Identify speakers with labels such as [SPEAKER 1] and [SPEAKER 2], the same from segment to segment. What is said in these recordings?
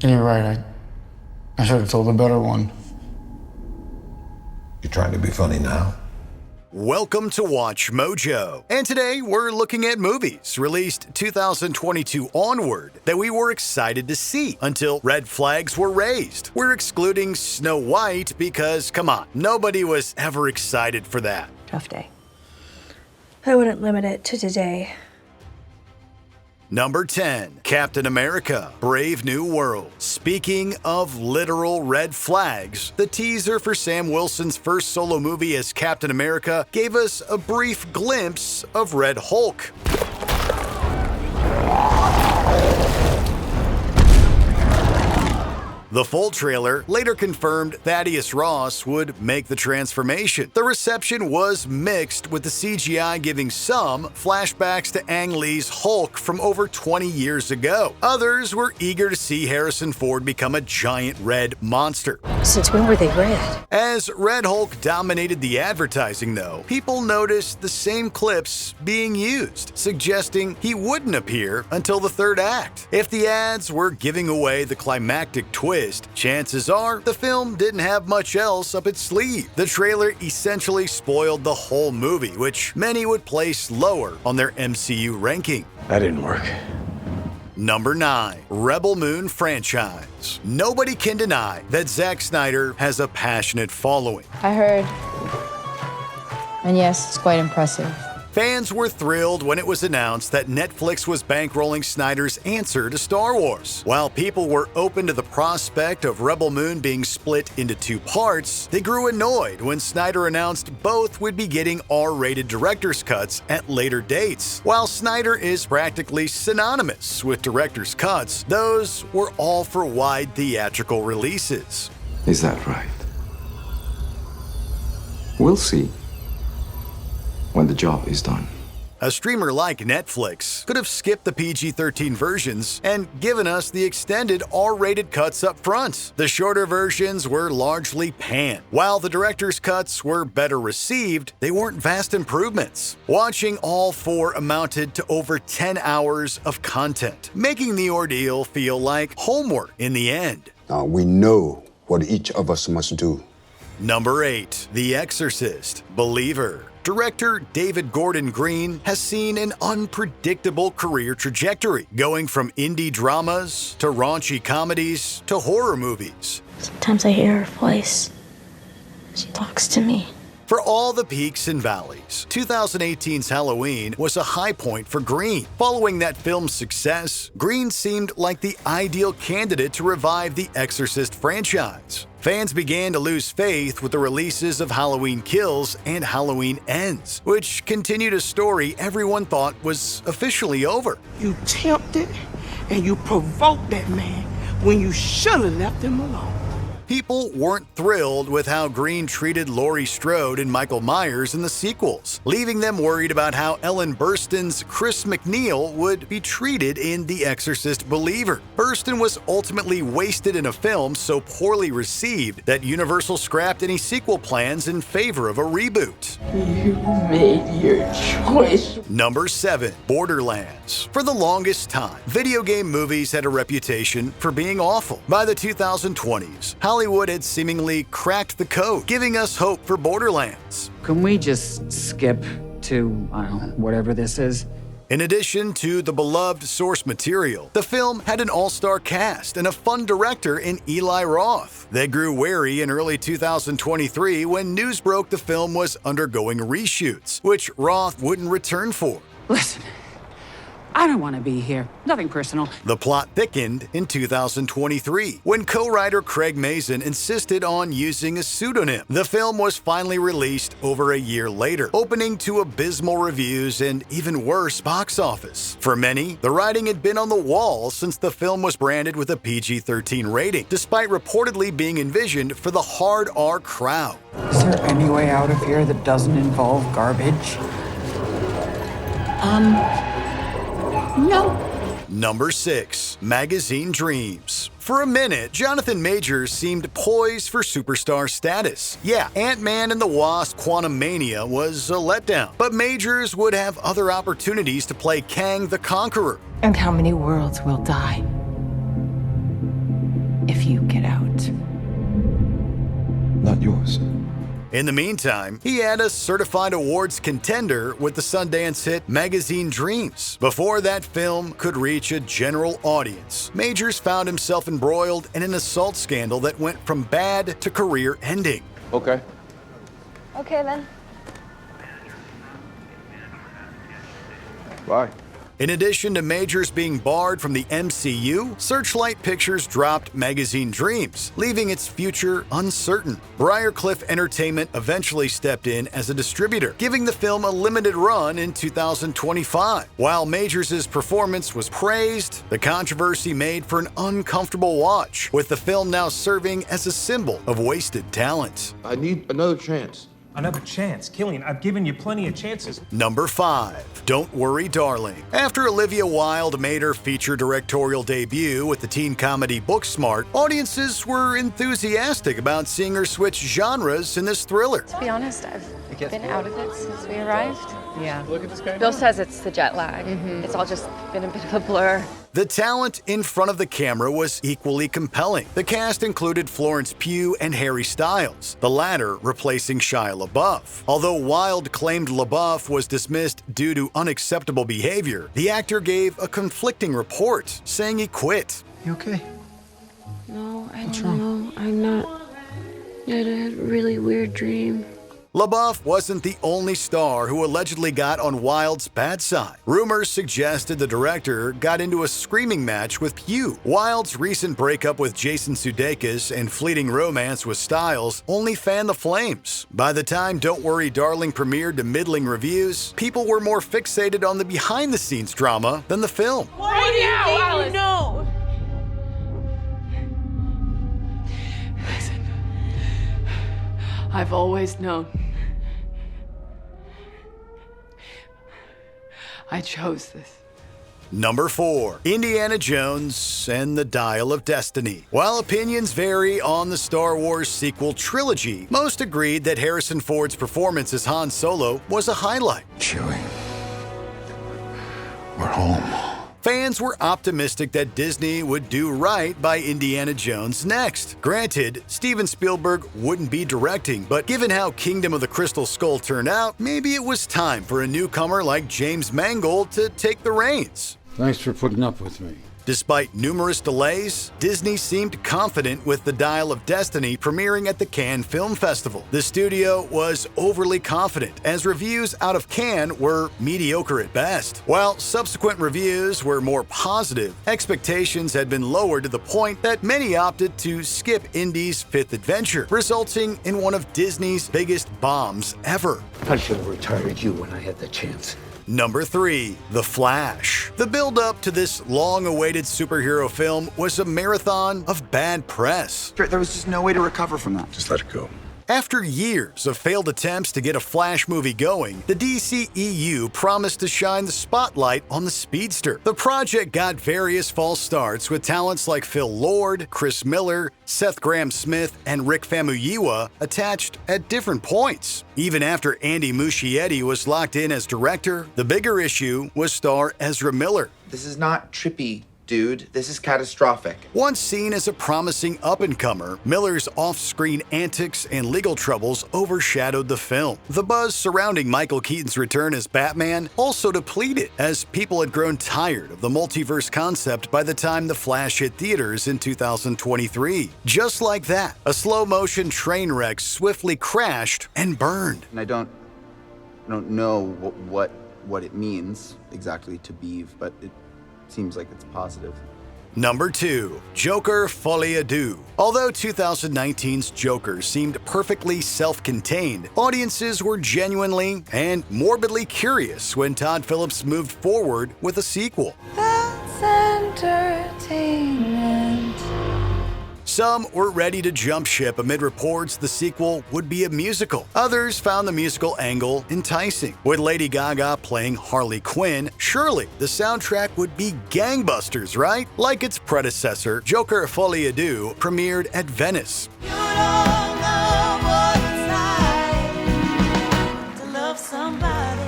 [SPEAKER 1] You're right. I should have told a better one.
[SPEAKER 2] You trying to be funny now?
[SPEAKER 3] Welcome to Watch Mojo, and today we're looking at movies released 2022 onward that we were excited to see until red flags were raised. We're excluding Snow White because, come on, nobody was ever excited for that.
[SPEAKER 4] Tough day. I wouldn't limit it to today.
[SPEAKER 3] Number 10, Captain America, Brave New World. Speaking of literal red flags, the teaser for Sam Wilson's first solo movie as Captain America gave us a brief glimpse of Red Hulk. The full trailer later confirmed Thaddeus Ross would make the transformation. The reception was mixed, with the CGI giving some flashbacks to Ang Lee's Hulk from over 20 years ago. Others were eager to see Harrison Ford become a giant red monster.
[SPEAKER 4] Since when were they red?
[SPEAKER 3] As Red Hulk dominated the advertising, though, people noticed the same clips being used, suggesting he wouldn't appear until the third act. If the ads were giving away the climactic twist, chances are the film didn't have much else up its sleeve. The trailer essentially spoiled the whole movie, which many would place lower on their MCU ranking.
[SPEAKER 2] That didn't work.
[SPEAKER 3] Number 9, Rebel Moon franchise. Nobody can deny that Zack Snyder has a passionate following.
[SPEAKER 5] I heard. And yes, it's quite impressive.
[SPEAKER 3] Fans were thrilled when it was announced that Netflix was bankrolling Snyder's answer to Star Wars. While people were open to the prospect of Rebel Moon being split into 2 parts, they grew annoyed when Snyder announced both would be getting R-rated director's cuts at later dates. While Snyder is practically synonymous with director's cuts, those were all for wide theatrical releases.
[SPEAKER 6] Is that right? We'll see when the job is done.
[SPEAKER 3] A streamer like Netflix could have skipped the PG-13 versions and given us the extended R-rated cuts up front. The shorter versions were largely panned. While the director's cuts were better received, they weren't vast improvements. Watching all 4 amounted to over 10 hours of content, making the ordeal feel like homework in the end.
[SPEAKER 7] We know what each of us must do.
[SPEAKER 3] Number 8, The Exorcist Believer. Director David Gordon Green has seen an unpredictable career trajectory, going from indie dramas to raunchy comedies to horror movies.
[SPEAKER 4] Sometimes I hear her voice. She talks to me.
[SPEAKER 3] For all the peaks and valleys, 2018's Halloween was a high point for Green. Following that film's success, Green seemed like the ideal candidate to revive the Exorcist franchise. Fans began to lose faith with the releases of Halloween Kills and Halloween Ends, which continued a story everyone thought was officially over.
[SPEAKER 8] You tempted and you provoked that man when you should have left him alone.
[SPEAKER 3] People weren't thrilled with how Green treated Laurie Strode and Michael Myers in the sequels, leaving them worried about how Ellen Burstyn's Chris McNeil would be treated in The Exorcist Believer. Burstyn was ultimately wasted in a film so poorly received that Universal scrapped any sequel plans in favor of a reboot.
[SPEAKER 8] You made your choice.
[SPEAKER 3] Number 7, Borderlands. For the longest time, video game movies had a reputation for being awful. By the 2020s, Hollywood had seemingly cracked the code, giving us hope for Borderlands.
[SPEAKER 9] Can we just skip to, I don't know, whatever this is?
[SPEAKER 3] In addition to the beloved source material, the film had an all-star cast and a fun director in Eli Roth. They grew wary in early 2023 when news broke the film was undergoing reshoots, which Roth wouldn't return for.
[SPEAKER 9] Listen, I don't want to be here. Nothing personal.
[SPEAKER 3] The plot thickened in 2023 when co-writer Craig Mazin insisted on using a pseudonym. The film was finally released over a year later, opening to abysmal reviews and even worse box office. For many, the writing had been on the wall since the film was branded with a PG-13 rating, despite reportedly being envisioned for the hard R crowd.
[SPEAKER 9] Is there any way out of here that doesn't involve garbage? No.
[SPEAKER 3] Number 6, Magazine Dreams. For a minute, Jonathan Majors seemed poised for superstar status. Yeah, Ant-Man and the Wasp: Quantumania was a letdown, but Majors would have other opportunities to play Kang the Conqueror.
[SPEAKER 10] And how many worlds will die? if you get out.
[SPEAKER 2] Not yours.
[SPEAKER 3] In the meantime, he had a certified awards contender with the Sundance hit Magazine Dreams. Before that film could reach a general audience, Majors found himself embroiled in an assault scandal that went from bad to career-ending.
[SPEAKER 6] Okay.
[SPEAKER 5] Okay then.
[SPEAKER 6] Bye.
[SPEAKER 3] In addition to Majors being barred from the MCU, Searchlight Pictures dropped Magazine Dreams, leaving its future uncertain. Briarcliff Entertainment eventually stepped in as a distributor, giving the film a limited run in 2025. While Majors' performance was praised, the controversy made for an uncomfortable watch, with the film now serving as a symbol of wasted talent.
[SPEAKER 2] I need another chance.
[SPEAKER 11] Another chance. Killian, I've given you plenty of chances.
[SPEAKER 3] Number 5. Don't Worry, Darling. After Olivia Wilde made her feature directorial debut with the teen comedy Booksmart, audiences were enthusiastic about seeing her switch genres in this thriller.
[SPEAKER 12] To be honest, I've been out of it since we arrived.
[SPEAKER 10] Yeah.
[SPEAKER 11] Look at this guy.
[SPEAKER 12] Bill says it's the jet lag. It's all just been a bit of a blur.
[SPEAKER 3] The talent in front of the camera was equally compelling. The cast included Florence Pugh and Harry Styles, the latter replacing Shia LaBeouf. Although Wilde claimed LaBeouf was dismissed due to unacceptable behavior, the actor gave a conflicting report, saying he quit.
[SPEAKER 1] You okay?
[SPEAKER 4] No, I don't know. I'm not. I had a really weird dream.
[SPEAKER 3] LaBeouf wasn't the only star who allegedly got on Wilde's bad side. Rumors suggested the director got into a screaming match with Pugh. Wilde's recent breakup with Jason Sudeikis and fleeting romance with Styles only fanned the flames. By the time Don't Worry, Darling premiered to middling reviews, people were more fixated on the behind-the-scenes drama than the film.
[SPEAKER 8] What do you think you know?
[SPEAKER 10] Listen, I've always known. I chose this.
[SPEAKER 3] Number 4. Indiana Jones and the Dial of Destiny. While opinions vary on the Star Wars sequel trilogy, most agreed that Harrison Ford's performance as Han Solo was a highlight.
[SPEAKER 2] Chewie. We're home.
[SPEAKER 3] Fans were optimistic that Disney would do right by Indiana Jones next. Granted, Steven Spielberg wouldn't be directing, but given how Kingdom of the Crystal Skull turned out, maybe it was time for a newcomer like James Mangold to take the reins.
[SPEAKER 1] Thanks for putting up with me.
[SPEAKER 3] Despite numerous delays, Disney seemed confident with The Dial of Destiny premiering at the Cannes Film Festival. The studio was overly confident, as reviews out of Cannes were mediocre at best. While subsequent reviews were more positive, expectations had been lowered to the point that many opted to skip Indy's fifth adventure, resulting in one of Disney's biggest bombs ever.
[SPEAKER 13] I should have retired you when I had the chance.
[SPEAKER 3] Number 3. The Flash. The build-up to this long-awaited superhero film was a marathon of bad press.
[SPEAKER 6] There was just no way to recover from that.
[SPEAKER 2] Just let it go.
[SPEAKER 3] After years of failed attempts to get a Flash movie going, the DCEU promised to shine the spotlight on the speedster. The project got various false starts with talents like Phil Lord, Chris Miller, Seth Grahame-Smith, and Rick Famuyiwa attached at different points. Even after Andy Muschietti was locked in as director, the bigger issue was star Ezra Miller.
[SPEAKER 6] This is not trippy, dude. This is catastrophic.
[SPEAKER 3] Once seen as a promising up-and-comer, Miller's off-screen antics and legal troubles overshadowed the film. The buzz surrounding Michael Keaton's return as Batman also depleted, as people had grown tired of the multiverse concept by the time The Flash hit theaters in 2023. Just like that, a slow-motion train wreck swiftly crashed and burned.
[SPEAKER 6] And I don't know what it means exactly to Beeve, but it seems like it's positive.
[SPEAKER 3] Number 2. Joker Folie Deux. Although 2019's Joker seemed perfectly self-contained, audiences were genuinely and morbidly curious when Todd Phillips moved forward with a sequel.
[SPEAKER 10] That's entertainment.
[SPEAKER 3] Some were ready to jump ship amid reports the sequel would be a musical. Others found the musical angle enticing. With Lady Gaga playing Harley Quinn, surely the soundtrack would be gangbusters, right? Like its predecessor, Joker Folie Deux premiered at Venice.
[SPEAKER 10] You don't know what it's like to love somebody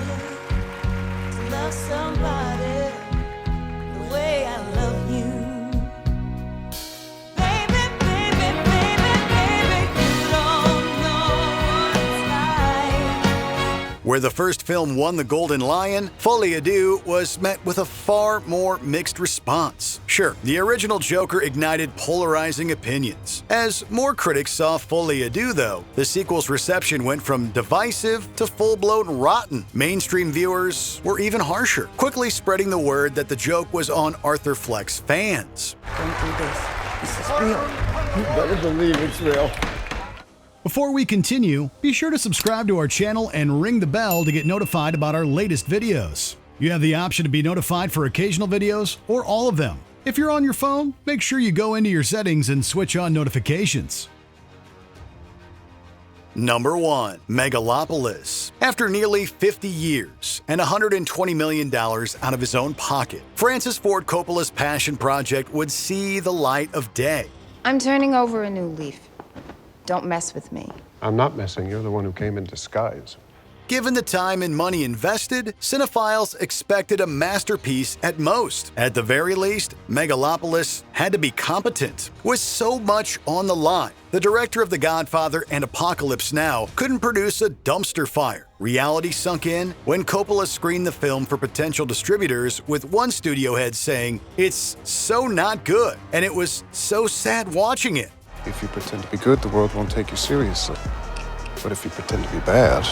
[SPEAKER 10] the way I love you. Baby,
[SPEAKER 3] Where the first film won the Golden Lion, Folie was met with a far more mixed response. Sure, the original Joker ignited polarizing opinions. As more critics saw Folie though, the sequel's reception went from divisive to full-blown rotten. Mainstream viewers were even harsher, quickly spreading the word that the joke was on Arthur Fleck's fans.
[SPEAKER 8] Don't do this. This is real.
[SPEAKER 1] You better believe it's real.
[SPEAKER 3] Before we continue, be sure to subscribe to our channel and ring the bell to get notified about our latest videos. You have the option to be notified for occasional videos or all of them. If you're on your phone, make sure you go into your settings and switch on notifications. Number 1. Megalopolis. After nearly 50 years and $120 million out of his own pocket, Francis Ford Coppola's passion project would see the light of day.
[SPEAKER 5] I'm turning over a new leaf. Don't mess with me.
[SPEAKER 14] I'm not messing. You're the one who came in disguise.
[SPEAKER 3] Given the time and money invested, cinephiles expected a masterpiece at most. At the very least, Megalopolis had to be competent. With so much on the line, the director of The Godfather and Apocalypse Now couldn't produce a dumpster fire. Reality sunk in when Coppola screened the film for potential distributors, with one studio head saying, "It's so not good, and it was so sad watching it."
[SPEAKER 14] If you pretend to be good, the world won't take you seriously. But if you pretend to be bad...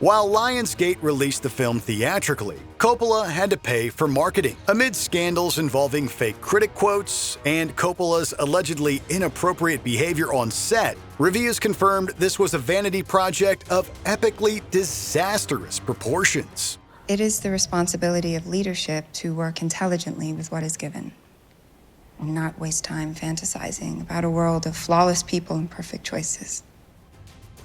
[SPEAKER 3] While Lionsgate released the film theatrically, Coppola had to pay for marketing. Amid scandals involving fake critic quotes and Coppola's allegedly inappropriate behavior on set, reviews confirmed this was a vanity project of epically disastrous proportions.
[SPEAKER 15] It is the responsibility of leadership to work intelligently with what is given, and not waste time fantasizing about a world of flawless people and perfect choices.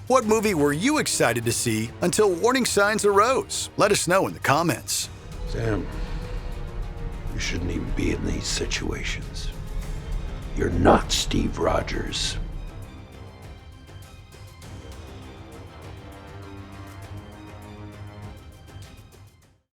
[SPEAKER 3] What movie were you excited to see until warning signs arose? Let us know in the comments.
[SPEAKER 13] Sam, you shouldn't even be in these situations. You're not Steve Rogers.